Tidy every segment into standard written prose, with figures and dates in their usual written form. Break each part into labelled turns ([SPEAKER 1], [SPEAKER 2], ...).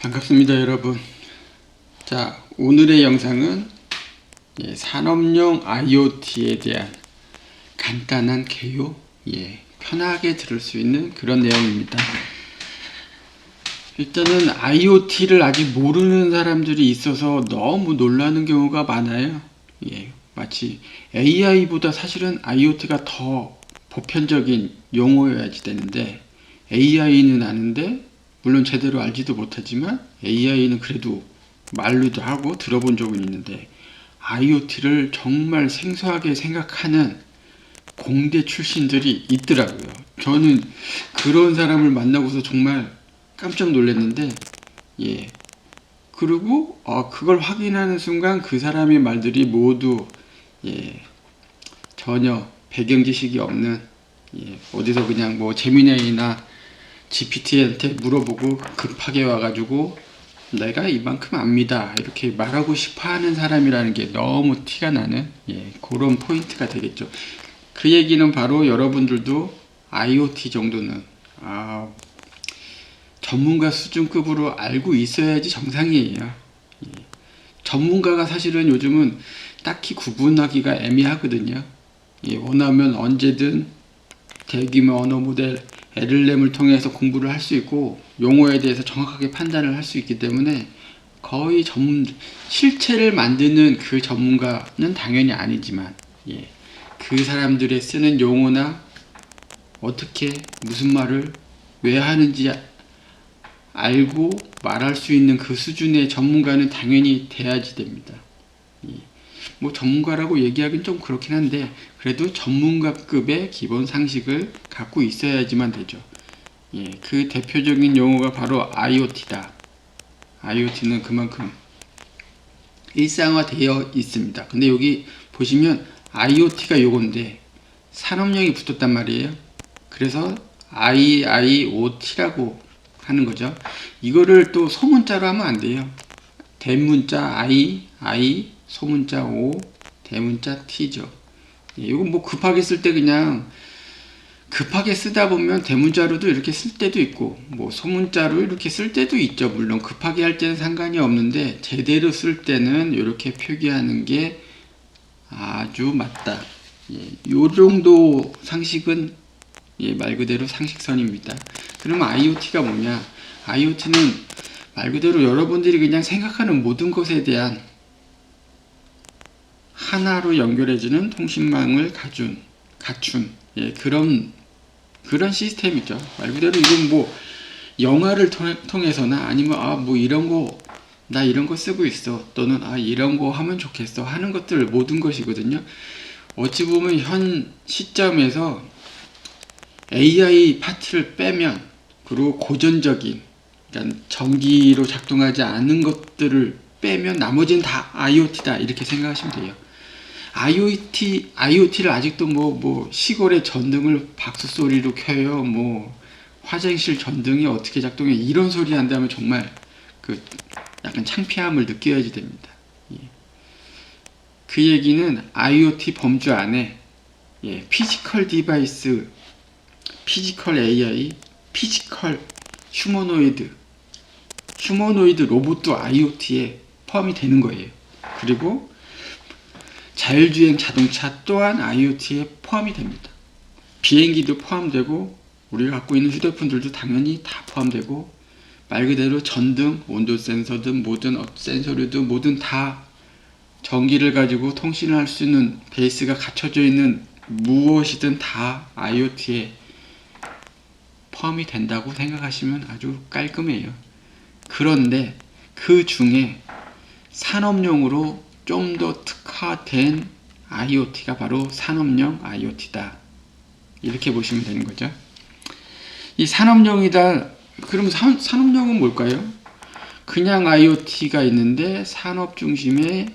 [SPEAKER 1] 반갑습니다, 여러분. 자, 오늘의 영상은 산업용 IoT에 대한 간단한 개요, 편하게 들을 수 있는 그런 내용입니다. 일단은 IoT를 아직 모르는 사람들이 있어서 너무 놀라는 경우가 많아요. 마치 AI보다 사실은 IoT가 더 보편적인 용어여야지 되는데, AI는 아는데 물론 제대로 알지도 못하지만 AI는 그래도 말로도 하고 들어본 적은 있는데, IoT를 정말 생소하게 생각하는 공대 출신들이 있더라고요. 저는 그런 사람을 만나고서 정말 깜짝 놀랐는데, 그리고 그걸 확인하는 순간 그 사람의 말들이 모두 전혀 배경 지식이 없는, 어디서 그냥 뭐 제미나이나 GPT한테 물어보고 급하게 와가지고 내가 이만큼 압니다 이렇게 말하고 싶어 하는 사람이라는 게 너무 티가 나는 그런 포인트가 되겠죠. 그 얘기는 바로 여러분들도 IoT 정도는 전문가 수준급으로 알고 있어야지 정상이에요. 전문가가 사실은 요즘은 딱히 구분하기가 애매하거든요. 원하면 언제든 대규모 언어 모델 LLM을 통해서 공부를 할 수 있고 용어에 대해서 정확하게 판단을 할 수 있기 때문에 거의 실체를 만드는 그 전문가는 당연히 아니지만, 그 사람들의 쓰는 용어나 어떻게 무슨 말을 왜 하는지 알고 말할 수 있는 그 수준의 전문가는 당연히 돼야지 됩니다. 뭐 전문가라고 얘기하기는 좀 그렇긴 한데 그래도 전문가급의 기본 상식을 갖고 있어야지만 되죠. 그 대표적인 용어가 바로 IoT다. IoT는 그만큼 일상화되어 있습니다. 근데 여기 보시면 IoT가 요건데 산업용이 붙었단 말이에요. 그래서 IIoT라고 하는 거죠. 이거를 또 소문자로 하면 안 돼요. 대문자 I, 소문자 O, 대문자 T죠. 이건 뭐 급하게 쓸 때 그냥 급하게 쓰다 보면 대문자로도 이렇게 쓸 때도 있고 뭐 소문자로 이렇게 쓸 때도 있죠. 물론 급하게 할 때는 상관이 없는데 제대로 쓸 때는 이렇게 표기하는 게 아주 맞다. 요 정도 상식은 말 그대로 상식선입니다. 그러면 IoT가 뭐냐? IoT는 말 그대로 여러분들이 그냥 생각하는 모든 것에 대한 하나로 연결해주는 통신망을 갖춘 그런 시스템이죠. 말 그대로 이건 뭐 영화를 통해서나 아니면 뭐 이런 거 나 이런 거 쓰고 있어 또는 이런 거 하면 좋겠어 하는 것들 모든 것이거든요. 어찌 보면 현 시점에서 AI 파트를 빼면 그리고 고전적인 그러니까 전기로 작동하지 않는 것들을 빼면 나머지는 다 IoT다 이렇게 생각하시면 돼요. IoT를 아직도 뭐 시골의 전등을 박수 소리로 켜요. 뭐 화장실 전등이 어떻게 작동해 이런 소리 한다면 정말 그 약간 창피함을 느껴야지 됩니다. 그 얘기는 IoT 범주 안에 피지컬 디바이스, 피지컬 AI, 피지컬 휴머노이드 로봇도 IoT에 포함이 되는 거예요. 그리고 자율주행 자동차 또한 IoT에 포함이 됩니다. 비행기도 포함되고 우리가 갖고 있는 휴대폰들도 당연히 다 포함되고 말 그대로 전등, 온도 센서든 모든 센서류든 뭐든 다 전기를 가지고 통신을 할 수 있는 베이스가 갖춰져 있는 무엇이든 다 IoT에 포함이 된다고 생각하시면 아주 깔끔해요. 그런데 그 중에 산업용으로 좀 더 특화된 IoT가 바로 산업용 IoT다. 이렇게 보시면 되는 거죠. 이 산업용이다. 그럼 산업용은 뭘까요? 그냥 IoT가 있는데 산업 중심의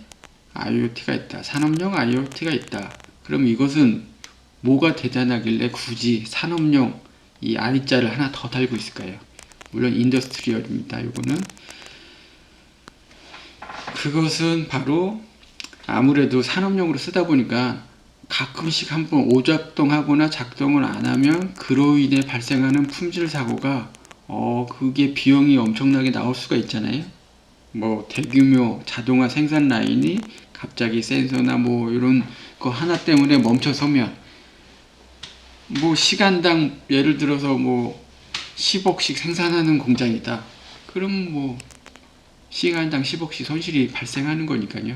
[SPEAKER 1] IoT가 있다. 산업용 IoT가 있다. 그럼 이것은 뭐가 대단하길래 굳이 산업용 이 I자를 하나 더 달고 있을까요? 물론 인더스트리얼입니다. 이거는 그것은 바로 아무래도 산업용으로 쓰다 보니까 가끔씩 한번 오작동하거나 작동을 안 하면 그로 인해 발생하는 품질 사고가 그게 비용이 엄청나게 나올 수가 있잖아요. 뭐 대규모 자동화 생산 라인이 갑자기 센서나 뭐 이런 거 하나 때문에 멈춰서면 뭐 시간당 예를 들어서 뭐 10억씩 생산하는 공장이다. 그럼 뭐 시간당 10억씩 손실이 발생하는 거니까요.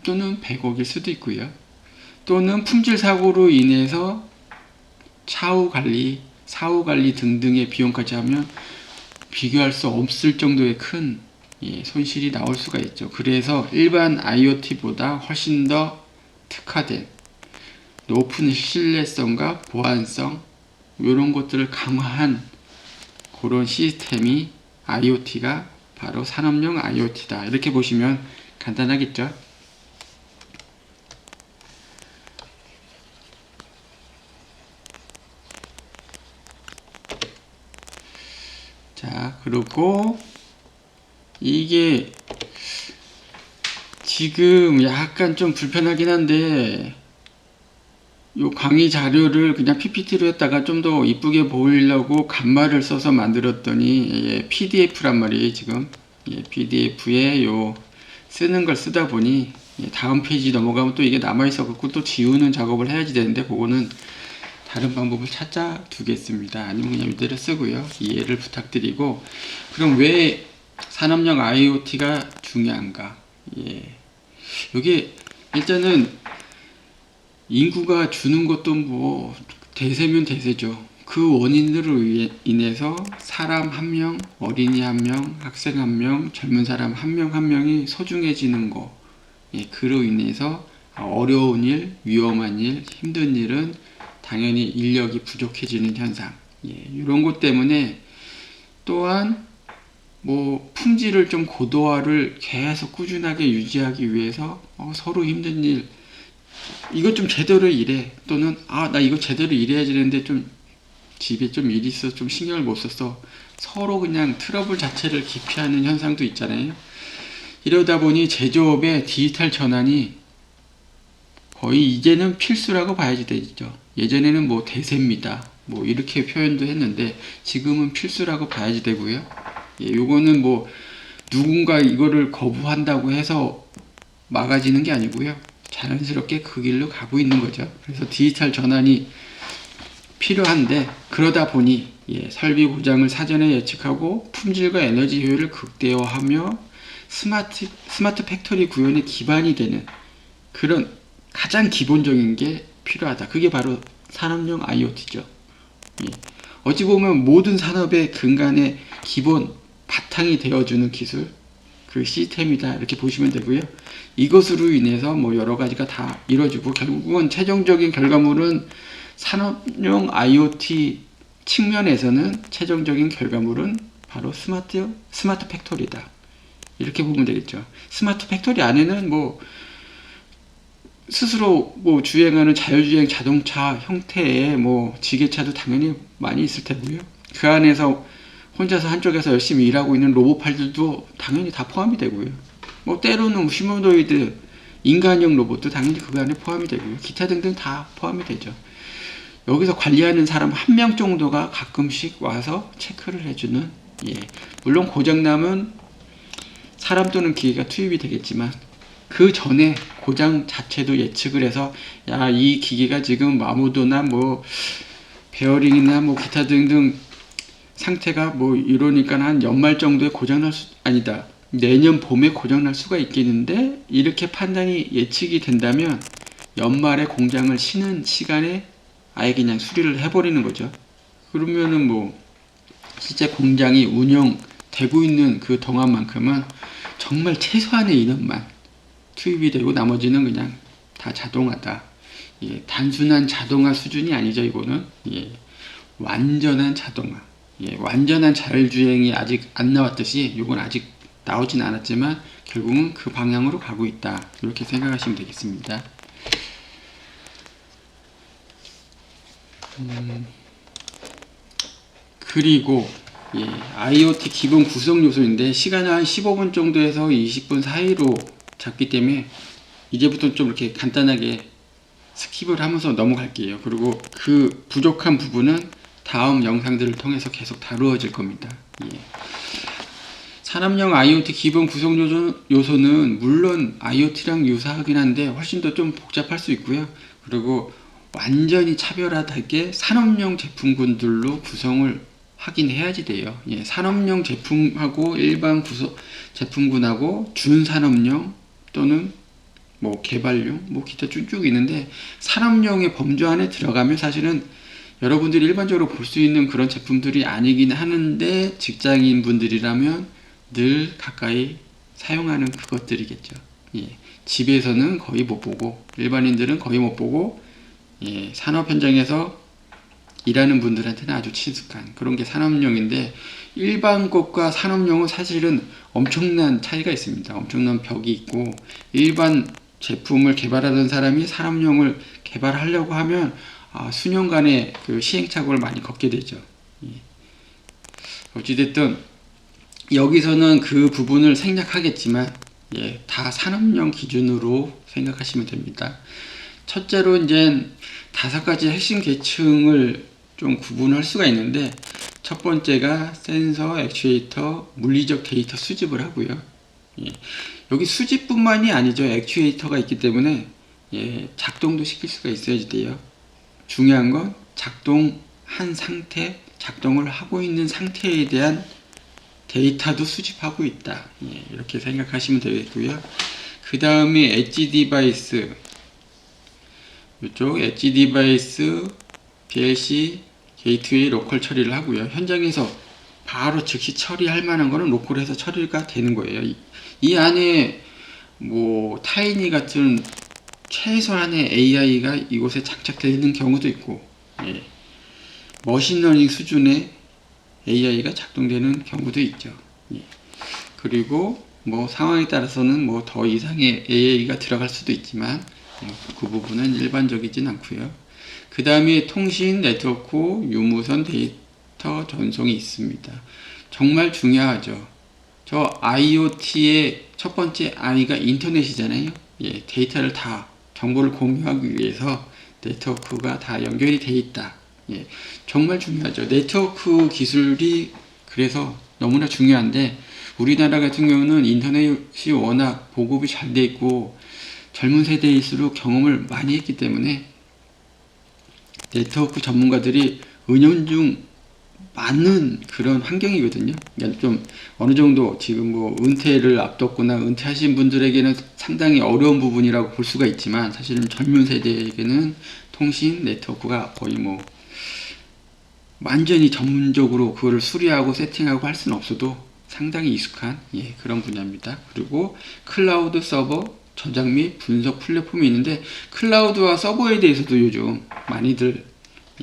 [SPEAKER 1] 또는 100억일 수도 있고요. 또는 품질 사고로 인해서 사후 관리 등등의 비용까지 하면 비교할 수 없을 정도의 큰 손실이 나올 수가 있죠. 그래서 일반 IoT보다 훨씬 더 특화된 높은 신뢰성과 보안성 이런 것들을 강화한 그런 시스템이 IoT가 바로 산업용 IoT다. 이렇게 보시면 간단하겠죠. 자, 그리고 이게 지금 약간 좀 불편하긴 한데 요 강의 자료를 그냥 PPT로 했다가 좀 더 이쁘게 보이려고 간말을 써서 만들었더니 PDF란 말이에요. 지금 PDF에 요 쓰는 걸 쓰다 보니 다음 페이지 넘어가면 또 이게 남아있어 갖고 또 지우는 작업을 해야지 되는데 그거는 다른 방법을 찾아 두겠습니다. 아니면 그냥 이대로 쓰고요. 이해를 부탁드리고, 그럼 왜 산업용 IoT가 중요한가? 이게 일단은 인구가 주는 것도 뭐 대세면 대세죠. 그 원인으로 인해서 사람 한 명, 어린이 한 명, 학생 한 명, 젊은 사람 한 명 한 명이 소중해지는 거. 그로 인해서 어려운 일, 위험한 일, 힘든 일은 당연히 인력이 부족해지는 현상. 이런 것 때문에 또한 뭐 품질을 좀 고도화를 계속 꾸준하게 유지하기 위해서 서로 힘든 일, 이거 좀 제대로 일해. 또는 나 이거 제대로 일해야 되는데 좀 집에 좀 일이 있어 좀 신경을 못 썼어. 서로 그냥 트러블 자체를 기피하는 현상도 있잖아요. 이러다 보니 제조업의 디지털 전환이 거의 이제는 필수라고 봐야지 되죠. 예전에는 뭐 대세입니다. 뭐 이렇게 표현도 했는데 지금은 필수라고 봐야지 되고요. 요거는 뭐 누군가 이거를 거부한다고 해서 막아지는 게 아니고요. 자연스럽게 그 길로 가고 있는 거죠. 그래서 디지털 전환이 필요한데 그러다 보니 설비 고장을 사전에 예측하고 품질과 에너지 효율을 극대화하며 스마트 팩토리 구현의 기반이 되는 그런 가장 기본적인 게 필요하다. 그게 바로 산업용 IoT죠. 어찌 보면 모든 산업의 근간의 기본 바탕이 되어주는 기술, 그 시스템이다. 이렇게 보시면 되고요. 이것으로 인해서 뭐 여러 가지가 다 이루어지고 결국은 최종적인 결과물은 산업용 IoT 측면에서는 최종적인 결과물은 바로 스마트 팩토리다. 이렇게 보면 되겠죠. 스마트 팩토리 안에는 뭐 스스로 뭐 주행하는 자율주행 자동차 형태의 뭐 지게차도 당연히 많이 있을 테고요. 그 안에서 혼자서 한쪽에서 열심히 일하고 있는 로봇팔들도 당연히 다 포함이 되고요. 뭐 때로는 휴머노이드 인간형 로봇도 당연히 그 안에 포함이 되고요. 기타 등등 다 포함이 되죠. 여기서 관리하는 사람 한 명 정도가 가끔씩 와서 체크를 해주는, 물론 고장나면 사람 또는 기계가 투입이 되겠지만 그 전에 고장 자체도 예측을 해서 이 기계가 지금 마모도나 뭐 베어링이나 뭐 기타 등등 상태가 뭐 이러니까 한 연말 정도에 고장날 수 아니다 내년 봄에 고장날 수가 있겠는데 이렇게 판단이 예측이 된다면 연말에 공장을 쉬는 시간에 아예 그냥 수리를 해버리는 거죠. 그러면은 뭐 실제 공장이 운영되고 있는 그 동안만큼은 정말 최소한의 인원만 투입이 되고 나머지는 그냥 다 자동화다. 단순한 자동화 수준이 아니죠. 이거는 완전한 자동화, 완전한 자율주행이 아직 안 나왔듯이 이건 아직 나오진 않았지만 결국은 그 방향으로 가고 있다. 이렇게 생각하시면 되겠습니다. 그리고 IoT 기본 구성 요소인데 시간을 한 15분 정도에서 20분 사이로 잡기 때문에 이제부터 좀 이렇게 간단하게 스킵을 하면서 넘어갈게요. 그리고 그 부족한 부분은 다음 영상들을 통해서 계속 다루어질 겁니다. 예. 산업용 IoT 기본 구성 요소는 물론 IoT랑 유사하긴 한데 훨씬 더 좀 복잡할 수 있고요. 그리고 완전히 차별화되게 산업용 제품군들로 구성을 하긴 해야지 돼요. 예, 산업용 제품하고 일반 제품군하고 준산업용 또는 뭐 개발용 뭐 기타 쭉쭉 있는데, 산업용의 범주 안에 들어가면 사실은 여러분들이 일반적으로 볼 수 있는 그런 제품들이 아니긴 하는데, 직장인 분들이라면 늘 가까이 사용하는 그것들이겠죠. 예, 집에서는 거의 못 보고 일반인들은 거의 못 보고, 예, 산업 현장에서 일하는 분들한테는 아주 친숙한 그런 게 산업용인데, 일반 것과 산업용은 사실은 엄청난 차이가 있습니다. 엄청난 벽이 있고, 일반 제품을 개발하던 사람이 산업용을 개발하려고 하면 수년간의 그 시행착오를 많이 겪게 되죠. 예. 어찌됐든 여기서는 그 부분을 생략하겠지만, 예, 다 산업용 기준으로 생각하시면 됩니다. 첫째로 이제 5가지 핵심 계층을 좀 구분할 수가 있는데, 첫 번째가 센서, 액추에이터, 물리적 데이터 수집을 하고요. 예, 여기 수집뿐만이 아니죠. 액추에이터가 있기 때문에 예, 작동도 시킬 수가 있어야지 돼요. 중요한 건 작동한 상태, 작동을 하고 있는 상태에 대한 데이터도 수집하고 있다. 예, 이렇게 생각하시면 되겠고요. 그 다음에 엣지 디바이스, 이쪽 엣지 디바이스, PLC, 게이트웨이 로컬 처리를 하고요. 현장에서 바로 즉시 처리할 만한 거는 로컬에서 처리가 되는 거예요. 이 안에 뭐 타이니 같은 최소한의 AI가 이곳에 장착되어 있는 경우도 있고, 예, 머신러닝 수준의 AI가 작동되는 경우도 있죠. 예. 그리고 뭐 상황에 따라서는 뭐 더 이상의 AI가 들어갈 수도 있지만 그 부분은 일반적이진 않고요. 그 다음에 통신, 네트워크, 유무선 데이터 전송이 있습니다. 정말 중요하죠. 저 IoT의 첫 번째 I가 인터넷이잖아요. 예, 데이터를 다 정보를 공유하기 위해서 네트워크가 다 연결이 돼 있다. 예, 정말 중요하죠. 네트워크 기술이 그래서 너무나 중요한데, 우리나라 같은 경우는 인터넷이 워낙 보급이 잘 돼 있고 젊은 세대일수록 경험을 많이 했기 때문에 네트워크 전문가들이 은연중 많은 그런 환경이거든요. 그러니까 좀 어느 정도 지금 뭐 은퇴를 앞뒀거나 은퇴하신 분들에게는 상당히 어려운 부분이라고 볼 수가 있지만, 사실은 젊은 세대에게는 통신 네트워크가 거의 뭐 완전히 전문적으로 그거를 수리하고 세팅하고 할 수는 없어도 상당히 익숙한, 예, 그런 분야입니다. 그리고 클라우드 서버 저장 및 분석 플랫폼이 있는데, 클라우드와 서버에 대해서도 요즘 많이들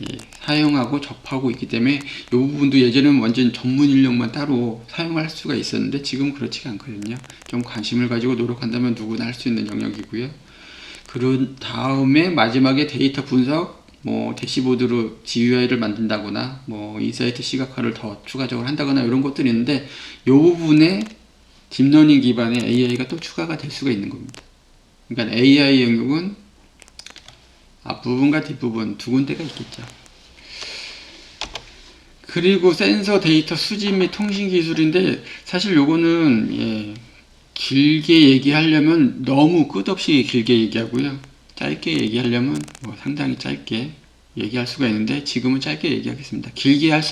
[SPEAKER 1] 예, 사용하고 접하고 있기 때문에 이 부분도 예전에는 완전 전문 인력만 따로 사용할 수가 있었는데 지금 그렇지가 않거든요. 좀 관심을 가지고 노력한다면 누구나 할 수 있는 영역이고요. 그런 다음에 마지막에 데이터 분석, 뭐 대시보드로 GUI를 만든다거나 뭐 인사이트 시각화를 더 추가적으로 한다거나 이런 것들이 있는데, 이 부분에 딥러닝 기반의 AI가 또 추가가 될 수가 있는 겁니다. 그러니까 AI 영역은 앞부분과 뒷부분 두 군데가 있겠죠. 그리고 센서 데이터 수집 및 통신 기술인데, 사실 요거는 예, 길게 얘기하려면 너무 끝없이 길게 얘기하고요. 짧게 얘기하려면 뭐 상당히 짧게 얘기할 수가 있는데, 지금은 짧게 얘기하겠습니다. 길게 할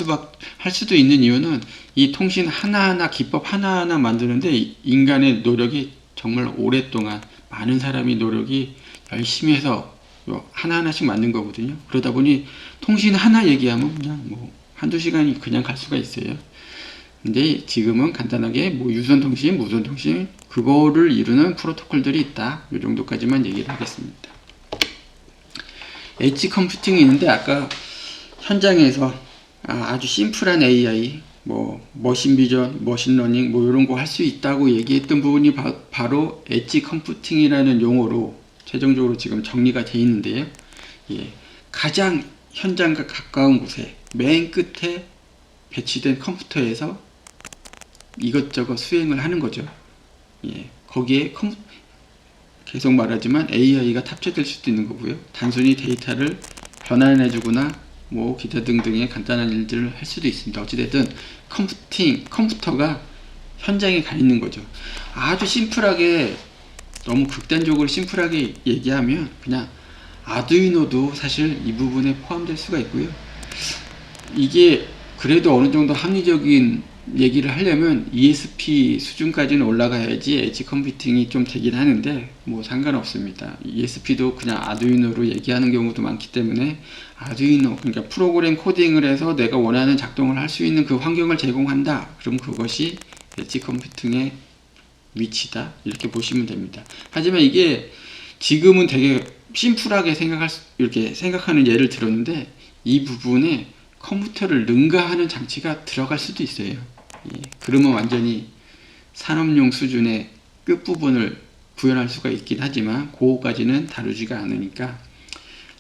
[SPEAKER 1] 수도 있는 이유는 이 통신 하나하나, 기법 하나하나 만드는데 인간의 노력이 정말 오랫동안 많은 사람이 노력이 열심히 해서 하나하나씩 만든 거거든요. 그러다 보니 통신 하나 얘기하면 그냥 뭐 한두 시간이 그냥 갈 수가 있어요. 근데 지금은 간단하게 뭐 유선통신, 무선통신 그거를 이루는 프로토콜들이 있다. 이 정도까지만 얘기를 하겠습니다. 엣지 컴퓨팅이 있는데, 아까 현장에서 아주 심플한 AI, 뭐 머신 비전, 머신러닝 뭐 이런 거 할 수 있다고 얘기했던 부분이 바로 엣지 컴퓨팅이라는 용어로 최종적으로 지금 정리가 되어 있는데요. 예, 가장 현장과 가까운 곳에 맨 끝에 배치된 컴퓨터에서 이것저것 수행을 하는 거죠. 예, 거기에 계속 말하지만 AI가 탑재될 수도 있는 거고요. 단순히 데이터를 변환해 주거나 뭐 기타 등등의 간단한 일들을 할 수도 있습니다. 어찌됐든 컴퓨터가 현장에 가 있는 거죠. 아주 심플하게, 너무 극단적으로 심플하게 얘기하면 그냥 아두이노도 사실 이 부분에 포함될 수가 있고요. 이게 그래도 어느 정도 합리적인 얘기를 하려면 ESP 수준까지는 올라가야지 엣지 컴퓨팅이 좀 되긴 하는데 뭐 상관없습니다. ESP도 그냥 아두이노로 얘기하는 경우도 많기 때문에 아두이노, 그러니까 프로그램 코딩을 해서 내가 원하는 작동을 할 수 있는 그 환경을 제공한다. 그럼 그것이 엣지 컴퓨팅의 위치다, 이렇게 보시면 됩니다. 하지만 이게 지금은 되게 심플하게 이렇게 생각하는 예를 들었는데 이 부분에 컴퓨터를 능가하는 장치가 들어갈 수도 있어요. 예, 그러면 완전히 산업용 수준의 끝부분을 구현할 수가 있긴 하지만 그거까지는 다루지가 않으니까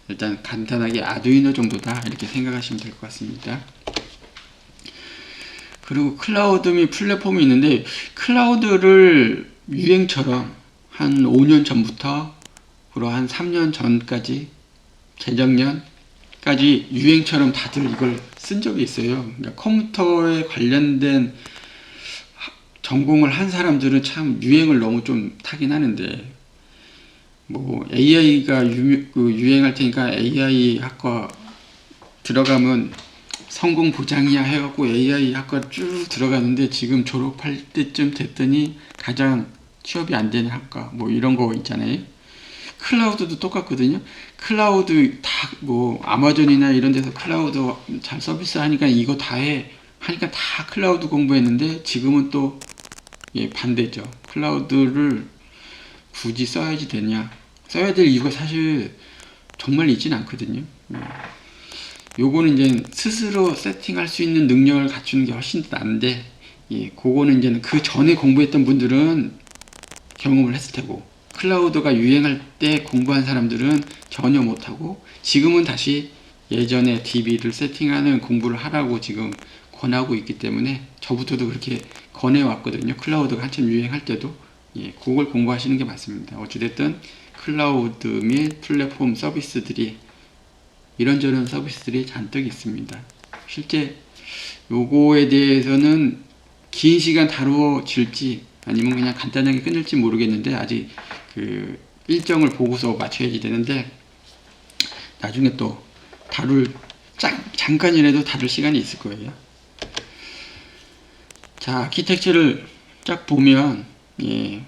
[SPEAKER 1] 일단 간단하게 아두이노 정도다, 이렇게 생각하시면 될 것 같습니다. 그리고 클라우드 및 플랫폼이 있는데, 클라우드를 유행처럼 한 5년 전부터 한 3년 전까지, 재작년까지 유행처럼 다들 이걸 쓴 적이 있어요. 그러니까 컴퓨터에 관련된 전공을 한 사람들은 참 유행을 너무 좀 타긴 하는데, 뭐 AI가 유행할 테니까 AI 학과 들어가면 성공 보장이야 해갖고 AI 학과 쭉 들어가는데, 지금 졸업할 때쯤 됐더니 가장 취업이 안 되는 학과 뭐 이런 거 있잖아요. 클라우드도 똑같거든요. 클라우드 다 뭐 아마존이나 이런 데서 클라우드 잘 서비스 하니까 이거 다 하니까 다 클라우드 공부했는데, 지금은 또 반대죠. 클라우드를 굳이 써야지 되냐, 써야 될 이유가 사실 정말 있진 않거든요. 요거는 이제 스스로 세팅할 수 있는 능력을 갖추는 게 훨씬 더 나은데, 그거는 이제 그 전에 공부했던 분들은 경험을 했을 테고, 클라우드가 유행할 때 공부한 사람들은 전혀 못하고, 지금은 다시 예전에 DB를 세팅하는 공부를 하라고 지금 권하고 있기 때문에, 저부터도 그렇게 권해왔거든요. 클라우드가 한참 유행할 때도. 그걸 공부하시는 게 맞습니다. 어찌됐든 클라우드 및 플랫폼 서비스들이, 이런저런 서비스들이 잔뜩 있습니다. 실제 요거에 대해서는 긴 시간 다루어질지 아니면 그냥 간단하게 끊을지 모르겠는데, 아직 그 일정을 보고서 맞춰야지 되는데, 나중에 또 잠깐이라도 다룰 시간이 있을 거예요. 자, 아키텍처를 쫙 보면,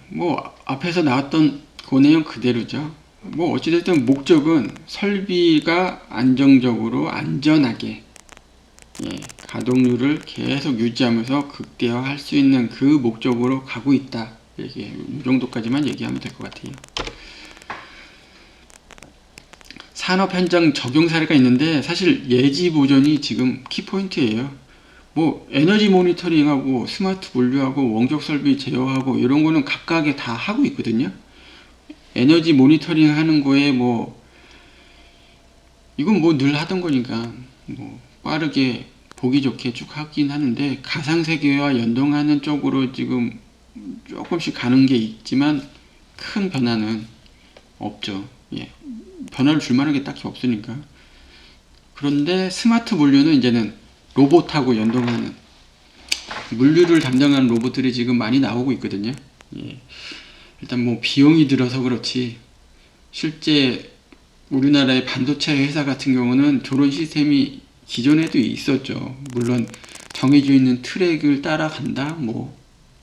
[SPEAKER 1] 뭐 앞에서 나왔던 그 내용 그대로죠. 뭐 어찌됐든 목적은 설비가 안정적으로 안전하게 가동률을 계속 유지하면서 극대화할 수 있는 그 목적으로 가고 있다. 이 정도까지만 얘기하면 될 것 같아요. 산업 현장 적용 사례가 있는데, 사실 예지 보존이 지금 키포인트예요. 뭐 에너지 모니터링하고 스마트 분류하고 원격 설비 제어하고 이런 거는 각각에 다 하고 있거든요. 에너지 모니터링 하는 거에 뭐 이건 뭐 늘 하던 거니까 뭐 빠르게 보기 좋게 쭉 하긴 하는데, 가상세계와 연동하는 쪽으로 지금 조금씩 가는 게 있지만 큰 변화는 없죠. 변화를 줄 만한 게 딱히 없으니까. 그런데 스마트 물류는 이제는 로봇하고 연동하는, 물류를 담당하는 로봇들이 지금 많이 나오고 있거든요. 일단 뭐 비용이 들어서 그렇지, 실제 우리나라의 반도체 회사 같은 경우는 저런 시스템이 기존에도 있었죠. 물론 정해져 있는 트랙을 따라간다, 뭐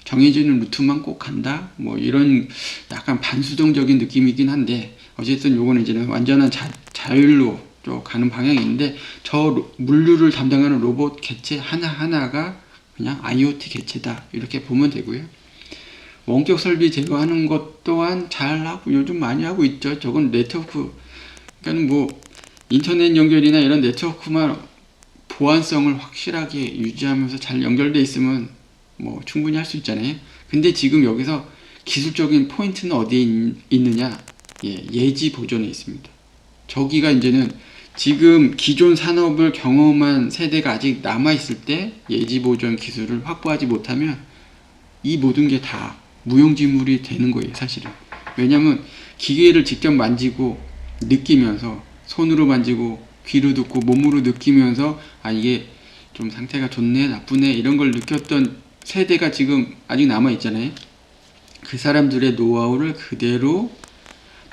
[SPEAKER 1] 정해져 있는 루트만 꼭 간다, 뭐 이런 약간 반수동적인 느낌이긴 한데, 어쨌든 요거는 이제는 완전한 자율로 또 가는 방향인데, 저 물류를 담당하는 로봇 개체 하나하나가 그냥 IoT 개체다, 이렇게 보면 되고요. 원격 설비 제거하는 것 또한 잘하고 요즘 많이 하고 있죠. 저건 네트워크, 그러니까 뭐 인터넷 연결이나 이런 네트워크만 보안성을 확실하게 유지하면서 잘 연결돼 있으면 뭐 충분히 할 수 있잖아요. 근데 지금 여기서 기술적인 포인트는 어디에 있느냐, 예지 보존에 있습니다. 저기가 이제는 지금 기존 산업을 경험한 세대가 아직 남아있을 때 예지 보존 기술을 확보하지 못하면 이 모든 게 다 무용지물이 되는 거예요, 사실은. 왜냐면 기계를 직접 만지고 느끼면서, 손으로 만지고 귀로 듣고 몸으로 느끼면서 아 이게 좀 상태가 좋네 나쁘네 이런 걸 느꼈던 세대가 지금 아직 남아 있잖아요. 그 사람들의 노하우를 그대로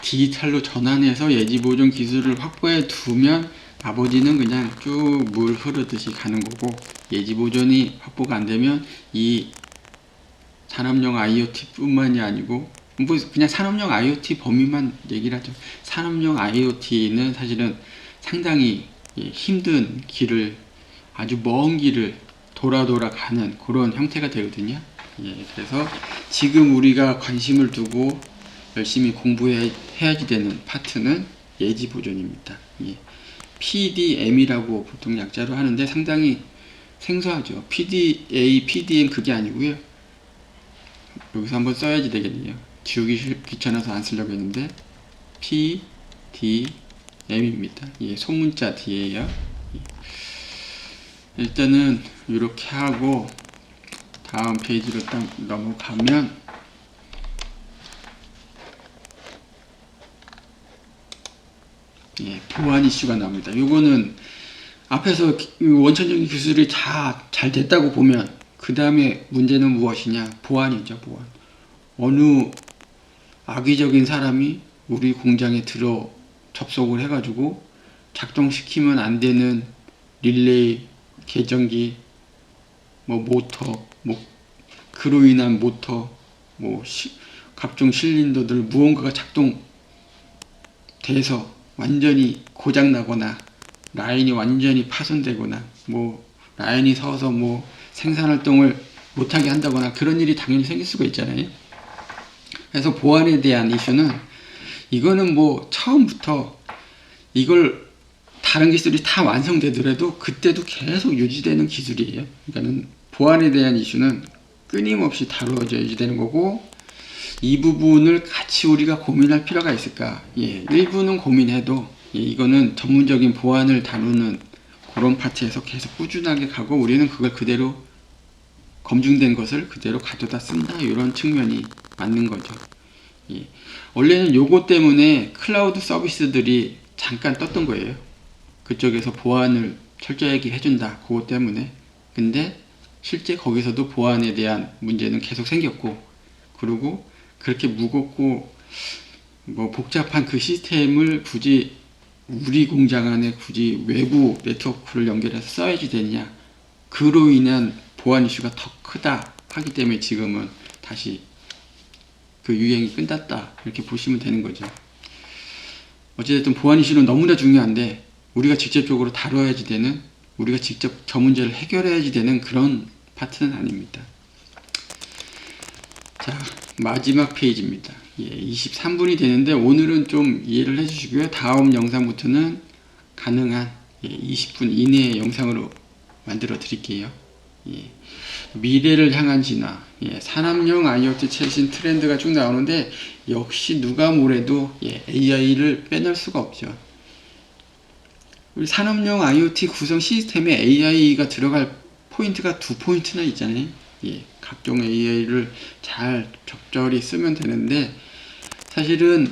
[SPEAKER 1] 디지털로 전환해서 예지보존 기술을 확보해 두면 나머지는 그냥 쭉 물 흐르듯이 가는 거고, 예지보존이 확보가 안 되면 이 산업용 IoT 뿐만이 아니고 뭐 그냥 산업용 IoT 범위만 얘기를 하죠. 산업용 IoT는 사실은 상당히 힘든 길을, 아주 먼 길을 돌아 가는 그런 형태가 되거든요. 그래서 지금 우리가 관심을 두고 열심히 공부해야지 되는 파트는 예지보존입니다. PDM이라고 보통 약자로 하는데 상당히 생소하죠. PDA, PDM 그게 아니고요. 여기서 한번 써야지 되겠네요. 지우기 귀찮아서 안 쓰려고 했는데 PDM입니다. 소문자 D예요. 일단은 이렇게 하고 다음 페이지로 딱 넘어가면 보안 이슈가 나옵니다. 요거는 앞에서 원천적인 기술이 다 잘 됐다고 보면 그 다음에 문제는 무엇이냐? 보안이죠. 보안. 어느 악의적인 사람이 우리 공장에 들어 접속을 해가지고 작동시키면 안 되는 릴레이, 계정기, 모터, 그로 인한 모터, 각종 실린더들 무언가가 작동돼서 완전히 고장나거나 라인이 완전히 파손되거나 라인이 서서 생산활동을 못하게 한다거나 그런 일이 당연히 생길 수가 있잖아요. 그래서 보안에 대한 이슈는 이거는 처음부터 이걸 다른 기술이 다 완성되더라도 그때도 계속 유지되는 기술이에요. 그러니까는 보안에 대한 이슈는 끊임없이 다루어져야 되는 거고, 이 부분을 같이 우리가 고민할 필요가 있을까? 일부는 고민해도 이거는 전문적인 보안을 다루는 그런 파트에서 계속 꾸준하게 가고 우리는 그걸 그대로 검증된 것을 그대로 가져다 쓴다, 이런 측면이 맞는 거죠. 원래는 요거 때문에 클라우드 서비스들이 잠깐 떴던 거예요. 그쪽에서 보안을 철저하게 해준다, 그거 때문에. 근데 실제 거기서도 보안에 대한 문제는 계속 생겼고, 그리고 그렇게 무겁고 복잡한 그 시스템을 굳이 우리 공장 안에 굳이 외부 네트워크를 연결해서 써야지 되냐, 그로 인한 보안 이슈가 더 크다 하기 때문에 지금은 다시 그 유행이 끝났다, 이렇게 보시면 되는 거죠. 어찌됐든 보안 이슈는 너무나 중요한데 우리가 직접적으로 다뤄야지 되는, 우리가 직접 저 문제를 해결해야지 되는 그런 파트는 아닙니다. 자, 마지막 페이지입니다. 23분이 되는데 오늘은 좀 이해를 해주시고요. 다음 영상부터는 가능한 20분 이내의 영상으로 만들어 드릴게요. 미래를 향한 진화, 산업용 IoT 최신 트렌드가 쭉 나오는데 역시 누가 뭐래도 AI를 빼놓을 수가 없죠. 우리 산업용 IoT 구성 시스템에 AI가 들어갈 포인트가 두 포인트나 있잖아요. 각종 AI를 잘 적절히 쓰면 되는데 사실은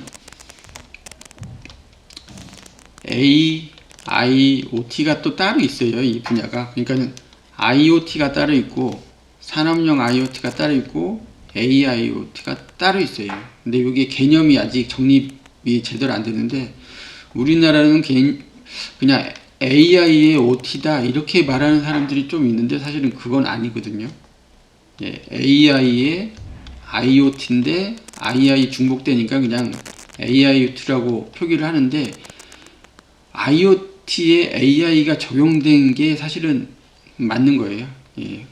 [SPEAKER 1] AIoT가 또 따로 있어요. 이 분야가. 그러니까는 IoT가 따로 있고 산업용 IoT가 따로 있고 AIoT가 따로 있어요. 근데 이게 개념이 아직 정립이 제대로 안 되는데 우리나라는 그냥 AI의 OT다 이렇게 말하는 사람들이 좀 있는데 사실은 그건 아니거든요. AI의 IoT인데 II 중복되니까 그냥 AIoT라고 표기를 하는데 IoT에 AI가 적용된 게 사실은 맞는 거예요.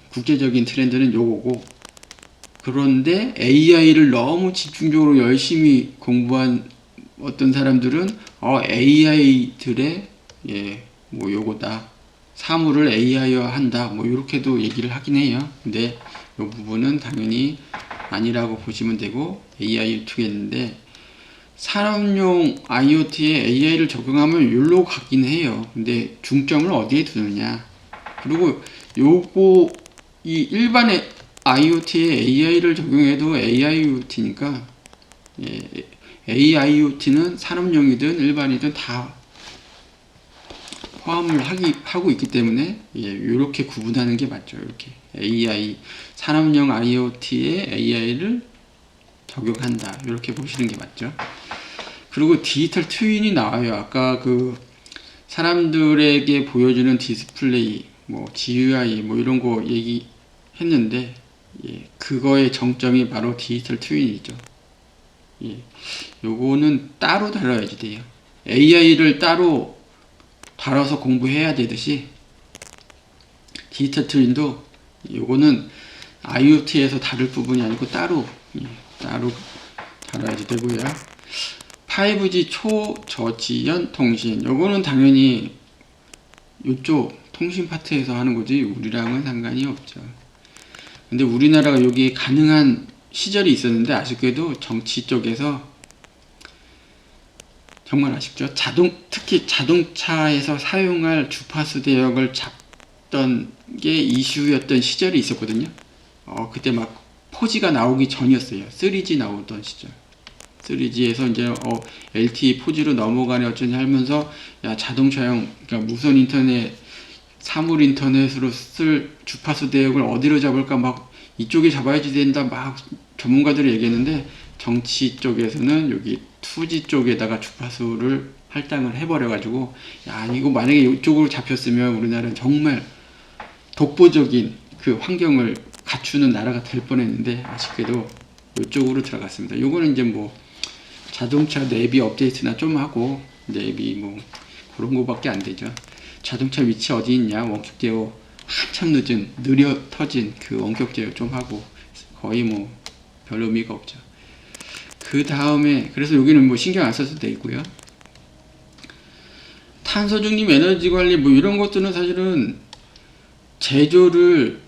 [SPEAKER 1] 국제적인 트렌드는 요거고, 그런데 AI를 너무 집중적으로 열심히 공부한 어떤 사람들은 AI들의 요거다, 사물을 AI화 한다, 이렇게도 얘기를 하긴 해요. 근데 이 부분은 당연히 아니라고 보시면 되고 AIoT겠는데, 산업용 IoT에 AI를 적용하면 여기로 가긴 해요. 근데 중점을 어디에 두느냐, 그리고 이 일반의 IoT에 AI를 적용해도 AIoT니까 AIoT는 산업용이든 일반이든 다 포함을 하고 있기 때문에 이렇게 구분하는 게 맞죠. 이렇게 AI 산업용 IoT에 AI를 적용한다. 이렇게 보시는 게 맞죠. 그리고 디지털 트윈이 나와요. 아까 그 사람들에게 보여주는 디스플레이, 뭐 GUI, 뭐 이런 거 얘기했는데, 그거의 정점이 바로 디지털 트윈이죠. 요거는 따로 다뤄야지 돼요. AI를 따로 다뤄서 공부해야 되듯이 디지털 트윈도 요거는 IoT에서 다룰 부분이 아니고 따로 다뤄야지 되고요. 5G 초저지연 통신, 요거는 당연히 요쪽 통신 파트에서 하는 거지 우리랑은 상관이 없죠. 근데 우리나라가 여기에 가능한 시절이 있었는데 아쉽게도 정치 쪽에서 정말 아쉽죠. 특히 자동차에서 사용할 주파수 대역을 잡던 게 이슈였던 시절이 있었거든요. 그때 막 4G가 나오기 전이었어요. 3G 나오던 시절. 3G에서 이제 LTE 4G로 넘어가네 어쩌니 하면서 야 자동차용 그러니까 무선 인터넷 사물 인터넷으로 쓸 주파수 대역을 어디로 잡을까 막 이쪽에 잡아야지 된다 막 전문가들이 얘기했는데 정치 쪽에서는 여기 2G 쪽에다가 주파수를 할당을 해버려 가지고 야 이거 만약에 이쪽으로 잡혔으면 우리나라는 정말 독보적인 그 환경을 갖추는 나라가 될 뻔했는데 아쉽게도 이쪽으로 들어갔습니다. 요거는 이제 뭐 자동차 내비 업데이트나 좀 하고 내비 뭐 그런 거밖에 안 되죠. 자동차 위치 어디 있냐 원격 제어 한참 느려 터진 그 원격 제어 좀 하고 거의 뭐 별 의미가 없죠. 그 다음에 그래서 여기는 뭐 신경 안 써도 되고요. 탄소 중립 에너지 관리 뭐 이런 것들은 사실은 제조를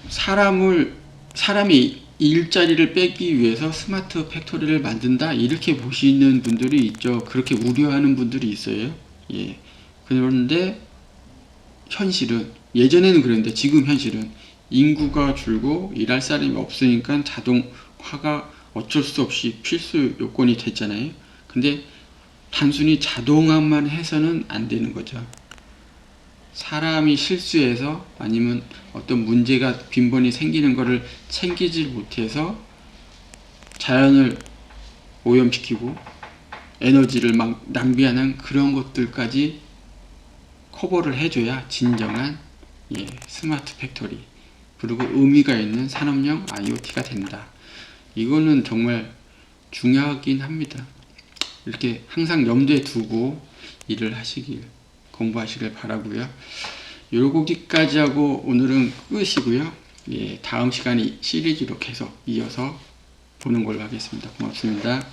[SPEAKER 1] 사람이 일자리를 빼기 위해서 스마트 팩토리를 만든다 이렇게 보시는 분들이 있죠. 그렇게 우려하는 분들이 있어요. 그런데 현실은 예전에는 그랬는데 지금 현실은 인구가 줄고 일할 사람이 없으니까 자동화가 어쩔 수 없이 필수 요건이 됐잖아요. 근데 단순히 자동화만 해서는 안 되는 거죠. 사람이 실수해서 아니면 어떤 문제가 빈번히 생기는 것을 챙기지 못해서 자연을 오염시키고 에너지를 막 낭비하는 그런 것들까지 커버를 해줘야 진정한 스마트 팩토리 그리고 의미가 있는 산업용 IoT가 된다. 이거는 정말 중요하긴 합니다. 이렇게 항상 염두에 두고 일을 하시길 공부하시길 바라고요. 요거기까지 하고 오늘은 끝이고요. 다음 시간에 시리즈로 계속 이어서 보는 걸로 하겠습니다. 고맙습니다.